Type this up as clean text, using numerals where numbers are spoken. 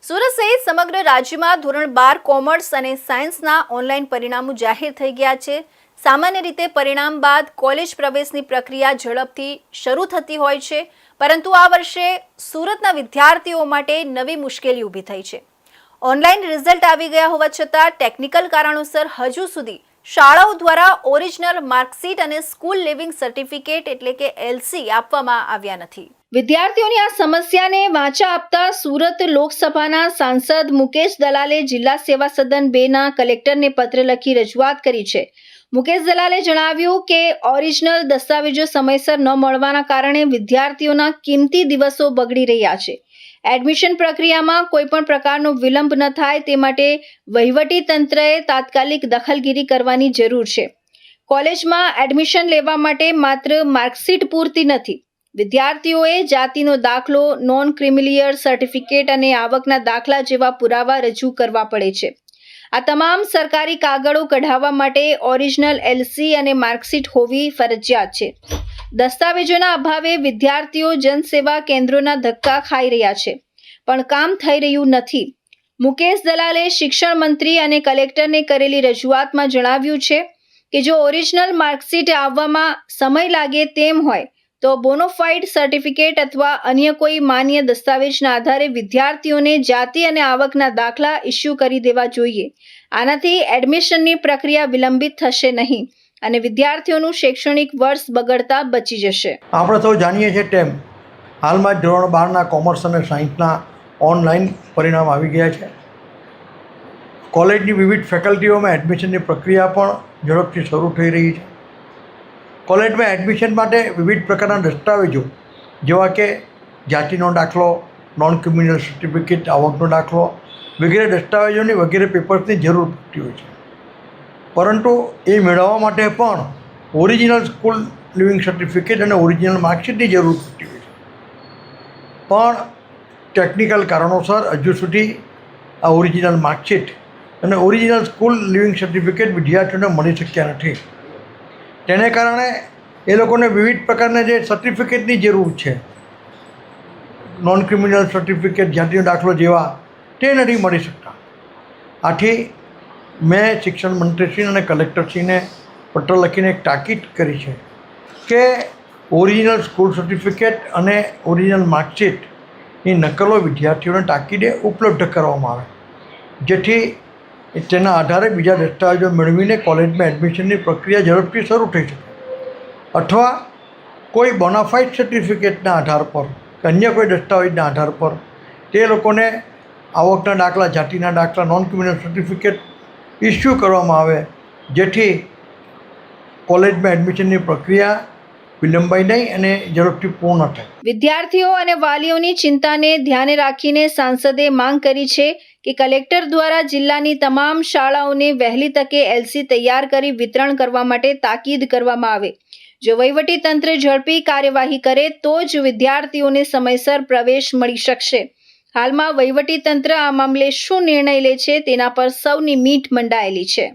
સુરત સહિત સમગ્ર રાજ્યમાં ધોરણ 12 કોમર્સ અને સાયન્સના ઓનલાઈન પરિણામો જાહેર થઈ ગયા છે। સામાન્ય રીતે પરિણામ બાદ કોલેજ પ્રવેશની પ્રક્રિયા ઝડપથી શરૂ થતી હોય છે, પરંતુ આ વર્ષે સુરતના વિદ્યાર્થીઓ માટે નવી મુશ્કેલી ઊભી થઈ છે। ઓનલાઈન રિઝલ્ટ આવી ગયા હોવા છતાં ટેકનિકલ કારણોસર હજુ સુધી શાળાઓ દ્વારા ઓરિજિનલ માર્કશીટ અને સ્કૂલ લિવિંગ સર્ટિફિકેટ એટલે કે એલસી આપવામાં આવ્યા નથી। વિદ્યાર્થીઓની આ સમસ્યાને વાચા આપતા સુરત લોકસભાના સાંસદ મુકેશ દલાલે જિલ્લા સેવા સદન 2ના કલેક્ટરને પત્ર લખી રજૂઆત કરી છે। મુકેશ દલાલે જણાવ્યું કે ઓરિજિનલ દસ્તાવેજો સમયસર ન મળવાના કારણે વિદ્યાર્થીઓના કિંમતી દિવસો બગડી રહ્યા છે। એડમિશન પ્રક્રિયામાં કોઈપણ પ્રકારનો વિલંબ ન થાય તે માટે વહીવટી તંત્રએ તાત્કાલિક દખલગીરી કરવાની જરૂર છે। કોલેજમાં એડમિશન લેવા માટે માત્ર માર્કશીટ પૂરતી નથી, વિદ્યાર્થીઓએ જાતિનો દાખલો, નોન ક્રિમિલિયર સર્ટિફિકેટ અને આવકના દાખલા જેવા પુરાવા રજૂ કરવા પડે છે। આ તમામ સરકારી કાગળો કઢાવવા માટે ઓરિજિનલ એલસી અને માર્કશીટ હોવી ફરજિયાત છે। દસ્તાવેજોના અભાવે વિદ્યાર્થીઓ જનસેવા કેન્દ્રોના ધક્કા ખાઈ રહ્યા છે, પણ કામ થઈ રહ્યું નથી। મુકેશ દલાલે શિક્ષણ મંત્રી અને કલેક્ટરને કરેલી રજૂઆતમાં જણાવ્યું છે કે જો ઓરિજિનલ માર્કશીટ આવવામાં સમય લાગે તેમ હોય તો બોનોફાઇડ સર્ટિફિકેટ અથવા અન્ય કોઈ માન્ય દસ્તાવેજના આધારે વિદ્યાર્થીઓને જાતિ અને આવકના દાખલા ઇસ્યુ કરી દેવા જોઈએ। આનાથી એડમિશનની પ્રક્રિયા વિલંબિત થશે નહીં અને વિદ્યાર્થીઓનું શૈક્ષણિક વર્ષ બગડતા બચી જશે। આપણે સૌ જાણીએ છીએ તેમ હાલમાં ધોરણ 12ના કોમર્સ અને સાયન્સના ઓનલાઈન પરિણામ આવી ગયા છે। કોલેજની વિવિધ ફેકલ્ટીઓમાં એડમિશનની પ્રક્રિયા પણ ઝડપથી શરૂ થઈ રહી છે। કોલેજમાં એડમિશન માટે વિવિધ પ્રકારના દસ્તાવેજો જેવા કે જાતિનો દાખલો, નોન ક્રિમિનલ સર્ટિફિકેટ, આવકનો દાખલો વગેરે દસ્તાવેજોની વગેરે પેપર્સની જરૂર પડતી હોય છે, પરંતુ એ મેળવવા માટે પણ ઓરિજિનલ સ્કૂલ લિવિંગ સર્ટિફિકેટ અને ઓરિજિનલ માર્કશીટની જરૂર પડતી હોય છે। પણ ટેકનિકલ કારણોસર હજુ સુધી આ ઓરિજિનલ માર્કશીટ અને ઓરિજિનલ સ્કૂલ લિવિંગ સર્ટિફિકેટ વિદ્યાર્થીઓને મળી શક્યા નથી। તેને કારણે એ લોકોને વિવિધ પ્રકારના જે સર્ટિફિકેટની જરૂર છે, નોન ક્રિમિનલ સર્ટિફિકેટ, જાતિનો દાખલો જેવા તે નથી મળી શકતા। આથી મેં શિક્ષણ મંત્રીશ્રી અને કલેક્ટરશ્રીને પત્ર લખીને એક તાકીદ કરી છે કે ઓરિજિનલ સ્કૂલ સર્ટિફિકેટ અને ઓરિજિનલ માર્કશીટની નકલો વિદ્યાર્થીઓને તાકીદે ઉપલબ્ધ કરવામાં આવે, જેથી તેના આધારે બીજા દસ્તાવેજો મેળવીને કોલેજમાં એડમિશનની પ્રક્રિયા ઝડપથી શરૂ થઈ શકે, અથવા કોઈ બોનાફાઇડ સર્ટિફિકેટના આધાર પર કે અન્ય કોઈ દસ્તાવેજના આધાર પર તે લોકોને આવકના દાખલા, જાતિના દાખલા, નોન ક્રિમિનલ સર્ટિફિકેટ ઇસ્યુ કરવામાં આવે, જેથી કોલેજમાં એડમિશનની પ્રક્રિયા વિલંબાય નહીં અને ઝડપથી પૂર્ણ થાય। વિદ્યાર્થીઓ અને વાલીઓની ચિંતાને ધ્યાને રાખીને સાંસદે માંગ કરી છે કે કલેક્ટર દ્વારા જિલ્લાની તમામ શાળાઓને વહેલી તકે એલસી તૈયાર કરી વિતરણ કરવા માટે તાકીદ કરવામાં આવે। જો વહીવટી તંત્ર ઝડપી કાર્યવાહી કરે તો જ વિદ્યાર્થીઓને સમયસર પ્રવેશ મળી શકશે। હાલમાં વહીવટી તંત્ર આ મામલે શું નિર્ણય લે છે તેના પર સૌની મીટ મંડાયેલી છે।